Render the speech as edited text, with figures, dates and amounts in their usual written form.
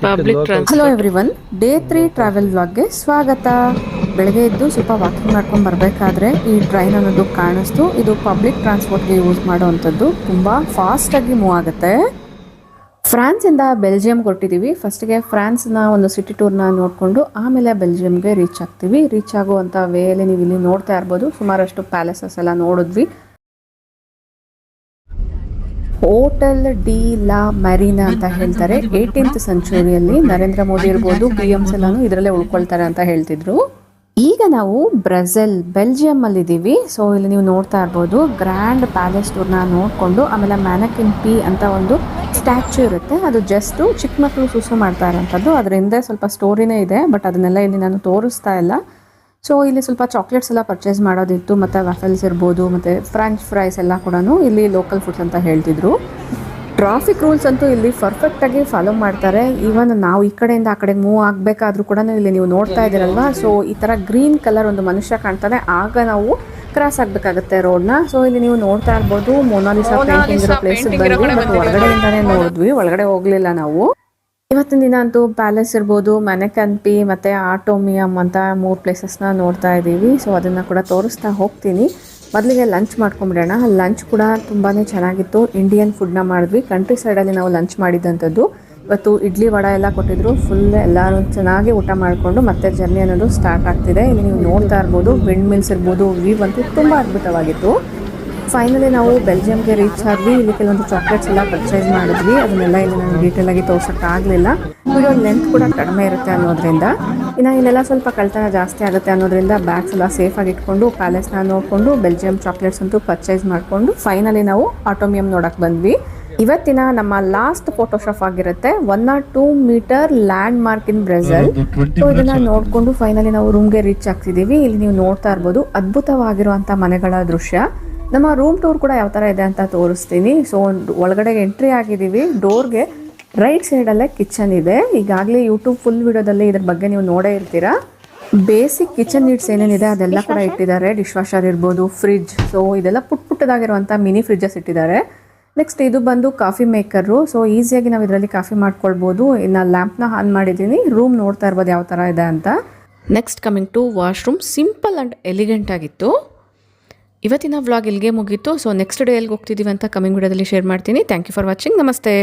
Public hello everyone, day 3 travel ವ್ಲಾಗ್ಗೆ ಸ್ವಾಗತ. ಬೆಳಗ್ಗೆ ಎದ್ದು ಸ್ವಲ್ಪ ವಾಕಿಂಗ್ ಮಾಡ್ಕೊಂಡು ಬರಬೇಕಾದ್ರೆ ಈ ಟ್ರೈನ್ ಅನ್ನೋದು ಕಾಣಿಸ್ತು. ಇದು ಪಬ್ಲಿಕ್ ಟ್ರಾನ್ಸ್ಪೋರ್ಟ್ಗೆ ಯೂಸ್ ಮಾಡುವಂಥದ್ದು. ತುಂಬ ಫಾಸ್ಟಾಗಿ ಮೂವ್ ಆಗುತ್ತೆ. ಫ್ರಾನ್ಸಿಂದ ಬೆಲ್ಜಿಯಂ ಕೊಟ್ಟಿದ್ದೀವಿ. ಫಸ್ಟಿಗೆ ಫ್ರಾನ್ಸ್ನ ಒಂದು ಸಿಟಿ ಟೂರ್ನ ನೋಡಿಕೊಂಡು ಆಮೇಲೆ ಬೆಲ್ಜಿಯಂಗೆ ರೀಚ್ ಆಗ್ತೀವಿ. ರೀಚ್ ಆಗುವಂಥ ವೇಯಲ್ಲಿ ನೀವು ಇಲ್ಲಿ ನೋಡ್ತಾ ಇರ್ಬೋದು, ಸುಮಾರಷ್ಟು ಪ್ಯಾಲೇಸಸ್ ಎಲ್ಲ ನೋಡಿದ್ವಿ. ಹೋಟೆಲ್ ಡಿ ಲಾ ಮರೀನಾ ಅಂತ ಹೇಳ್ತಾರೆ. 18th ಸೆಂಚುರಿಯಲ್ಲಿ ನರೇಂದ್ರ ಮೋದಿ ಇರ್ಬೋದು, PMs ಎಲ್ಲಾನು ಇದರಲ್ಲೇ ಉಳ್ಕೊಳ್ತಾರೆ ಅಂತ ಹೇಳ್ತಿದ್ರು. ಈಗ ನಾವು ಬೆಲ್ಜಿಯಂ ಅಲ್ಲಿ ಇದ್ದೀವಿ. ಸೊ ಇಲ್ಲಿ ನೀವು ನೋಡ್ತಾ ಇರ್ಬೋದು, ಗ್ರ್ಯಾಂಡ್ ಪ್ಯಾಲೇಸ್ ಟೂರ್ನ ನೋಡಿಕೊಂಡು ಆಮೇಲೆ ಮ್ಯಾನಕಿನ್ ಪಿ ಅಂತ ಒಂದು ಸ್ಟ್ಯಾಚ್ಯೂ ಇರುತ್ತೆ. ಅದು ಜಸ್ಟ್ ಚಿಕ್ಕ ಮಕ್ಕಳು ಸುಸು ಮಾಡ್ತಾ ಇರೋಂಥದ್ದು. ಅದರ ಹಿಂದೆ ಸ್ವಲ್ಪ ಸ್ಟೋರಿನೇ ಇದೆ, ಬಟ್ ಅದನ್ನೆಲ್ಲ ಇಲ್ಲಿ ನಾನು ತೋರಿಸ್ತಾ ಇಲ್ಲ. ಸೊ ಇಲ್ಲಿ ಸ್ವಲ್ಪ ಚಾಕ್ಲೇಟ್ಸ್ ಎಲ್ಲ ಪರ್ಚೇಸ್ ಮಾಡೋದಿತ್ತು, ಮತ್ತು ವ್ಯಾಫಲ್ಸ್ ಇರ್ಬೋದು, ಮತ್ತು ಫ್ರೆಂಚ್ ಫ್ರೈಸ್ ಎಲ್ಲ ಕೂಡ ಇಲ್ಲಿ ಲೋಕಲ್ ಫುಡ್ಸ್ ಅಂತ ಹೇಳ್ತಿದ್ರು. ಟ್ರಾಫಿಕ್ ರೂಲ್ಸ್ ಅಂತೂ ಇಲ್ಲಿ ಪರ್ಫೆಕ್ಟಾಗಿ ಫಾಲೋ ಮಾಡ್ತಾರೆ. ಈವನ್ ನಾವು ಈ ಕಡೆಯಿಂದ ಆ ಕಡೆಗೆ ಮೂವ್ ಆಗಬೇಕಾದ್ರೂ ಕೂಡ ಇಲ್ಲಿ ನೀವು ನೋಡ್ತಾ ಇದ್ದೀರಲ್ವಾ, ಸೊ ಈ ಥರ ಗ್ರೀನ್ ಕಲರ್ ಒಂದು ಮನುಷ್ಯ ಕಾಣ್ತಾನೆ, ಆಗ ನಾವು ಕ್ರಾಸ್ ಆಗಬೇಕಾಗುತ್ತೆ ರೋಡ್ನ. ಸೊ ಇಲ್ಲಿ ನೀವು ನೋಡ್ತಾ ಇರ್ಬೋದು, ಮೊನಾಲಿಸಾ ಪೇಂಟಿಂಗ್ ಇರೋ ಪ್ಲೇಸಿಗೆ ಬಂದ್ವಿ, ಬಟ್ ಹೊರಗಡೆಯಿಂದಾನೇ ನೋಡಿದ್ವಿ, ಒಳಗಡೆ ಹೋಗಲಿಲ್ಲ ನಾವು. ಇವತ್ತಿನ ದಿನ ಅಂತೂ ಪ್ಯಾಲೇಸ್ ಇರ್ಬೋದು, ಮ್ಯಾನಕಿನ್ ಪಿ ಮತ್ತು ಆಟೋಮಿಯಂ ಅಂತ 3 ಪ್ಲೇಸಸ್ನ ನೋಡ್ತಾ ಇದ್ದೀವಿ. ಸೊ ಅದನ್ನು ಕೂಡ ತೋರಿಸ್ತಾ ಹೋಗ್ತೀನಿ. ಮೊದಲಿಗೆ ಲಂಚ್ ಮಾಡ್ಕೊಂಬಿಡೋಣ. ಲಂಚ್ ಕೂಡ ತುಂಬಾ ಚೆನ್ನಾಗಿತ್ತು. ಇಂಡಿಯನ್ ಫುಡ್ನ ಮಾಡಿದ್ವಿ. ಕಂಟ್ರಿ ಸೈಡಲ್ಲಿ ನಾವು ಲಂಚ್ ಮಾಡಿದಂಥದ್ದು. ಇವತ್ತು ಇಡ್ಲಿ ವಡೆ ಎಲ್ಲ ಕೊಟ್ಟಿದ್ರು. ಫುಲ್ ಎಲ್ಲರೂ ಚೆನ್ನಾಗಿ ಊಟ ಮಾಡಿಕೊಂಡು ಮತ್ತೆ ಜರ್ನಿ ಅನ್ನೋದು ಸ್ಟಾರ್ಟ್ ಆಗ್ತಿದೆ. ಇಲ್ಲಿ ನೀವು ನೋಡ್ತಾ ಇರ್ಬೋದು, ವಿಂಡ್ ಮಿಲ್ಸ್ ಇರ್ಬೋದು, ವ್ಯೂ ಅಂತೂ ತುಂಬ ಅದ್ಭುತವಾಗಿತ್ತು. ಫೈನಲಿ ನಾವು ಬೆಲ್ಜಿಯಂಗೆ ರೀಚ್ ಆದ್ವಿ. ಇಲ್ಲಿ ಕೆಲವೊಂದು ಚಾಕ್ಲೇಟ್ಸ್ ಎಲ್ಲ ಪರ್ಚೇಸ್ ಮಾಡಿದ್ವಿ. ಅದನ್ನೆಲ್ಲ ಇಲ್ಲಿ ನಾನು ಡೀಟೇಲಾಗಿ ತೋರ್ಸೋಕ್ಕಾಗಲಿಲ್ಲ. ವಿಡಿಯೋ ಲೆಂತ್ ಕೂಡ ಕಡಿಮೆ ಇರುತ್ತೆ ಅನ್ನೋದ್ರಿಂದ, ಇನ್ನು ಇಲ್ಲೆಲ್ಲ ಸ್ವಲ್ಪ ಕಳ್ತನ ಜಾಸ್ತಿ ಆಗುತ್ತೆ ಅನ್ನೋದ್ರಿಂದ ಬ್ಯಾಗ್ಸ್ ಎಲ್ಲ ಸೇಫಾಗಿ ಇಟ್ಕೊಂಡು ಪ್ಯಾಲೇಸ್ನ ನೋಡಿಕೊಂಡು ಬೆಲ್ಜಿಯಂ ಚಾಕ್ಲೇಟ್ಸ್ ಅಂತೂ ಪರ್ಚೇಸ್ ಮಾಡಿಕೊಂಡು ಫೈನಲಿ ನಾವು ಆಟೋಮಿಯಂ ನೋಡೋಕ್ಕೆ ಬಂದ್ವಿ. ಇವತ್ತಿನ ನಮ್ಮ ಲಾಸ್ಟ್ ಫೋಟೋಶಾಪ್ ಆಗಿರುತ್ತೆ. 102 meter landmark in Brazil. So ಇದನ್ನ ನೋಡಿಕೊಂಡು ಫೈನಲಿ ನಾವು ರೂಮ್ಗೆ ರೀಚ್ ಆಗ್ತಿದ್ದೀವಿ. ಇಲ್ಲಿ ನೀವು ನೋಡ್ತಾ ಇರ್ಬೋದು, ಅದ್ಭುತವಾಗಿರುವಂಥ ಮನೆಗಳ ದೃಶ್ಯ. ನಮ್ಮ ರೂಮ್ ಟೂರ್ ಕೂಡ ಯಾವ ಥರ ಇದೆ ಅಂತ ತೋರಿಸ್ತೀನಿ. ಸೊ ಒಳಗಡೆ ಎಂಟ್ರಿ ಆಗಿದ್ದೀವಿ. ಡೋರ್ಗೆ ರೈಟ್ ಸೈಡಲ್ಲೇ ಕಿಚನ್ ಇದೆ. ಈಗಾಗಲೇ ಯೂಟ್ಯೂಬ್ ಫುಲ್ ವಿಡಿಯೋದಲ್ಲಿ ಇದ್ರ ಬಗ್ಗೆ ನೀವು ನೋಡೇ ಇರ್ತೀರಾ. ಬೇಸಿಕ್ ಕಿಚನ್ ನೀಡ್ಸ್ ಏನೇನಿದೆ ಅದೆಲ್ಲ ಕೂಡ ಇಟ್ಟಿದ್ದಾರೆ. ಡಿಶ್ ವಾಷರ್ ಇರ್ಬೋದು, ಫ್ರಿಡ್ಜ್, ಸೊ ಇದೆಲ್ಲ ಪುಟ್ಟದಾಗಿರುವಂಥ ಮಿನಿ ಫ್ರಿಡ್ಜಸ್ ಇಟ್ಟಿದ್ದಾರೆ. ನೆಕ್ಸ್ಟ್ ಇದು ಬಂದು ಕಾಫಿ ಮೇಕರು. ಸೊ ಈಸಿಯಾಗಿ ನಾವು ಇದರಲ್ಲಿ ಕಾಫಿ ಮಾಡ್ಕೊಳ್ಬೋದು. ಇನ್ನು ಲ್ಯಾಂಪ್ನ ಆನ್ ಮಾಡಿದ್ದೀನಿ. ರೂಮ್ ನೋಡ್ತಾ ಇರ್ಬೋದು ಯಾವ ಥರ ಇದೆ ಅಂತ. Next coming to washroom. Simple and elegant ಆಗಿತ್ತು. ಇವತ್ತಿನ ವ್ಲಾಗ್ ಇಲ್ಲಿಗೆ ಮುಗೀತು. ಸೊ ನೆಕ್ಸ್ಟ್ ಡೇ ಎಲ್ಲಿಗೆ ಹೋಗ್ತಿದ್ದೀವಿ ಅಂತ ಕಮಿಂಗ್ ವಿಡಿಯೋದಲ್ಲಿ ಶೇರ್ ಮಾಡ್ತೀನಿ. Thank you for watching. ನಮಸ್ತೆ.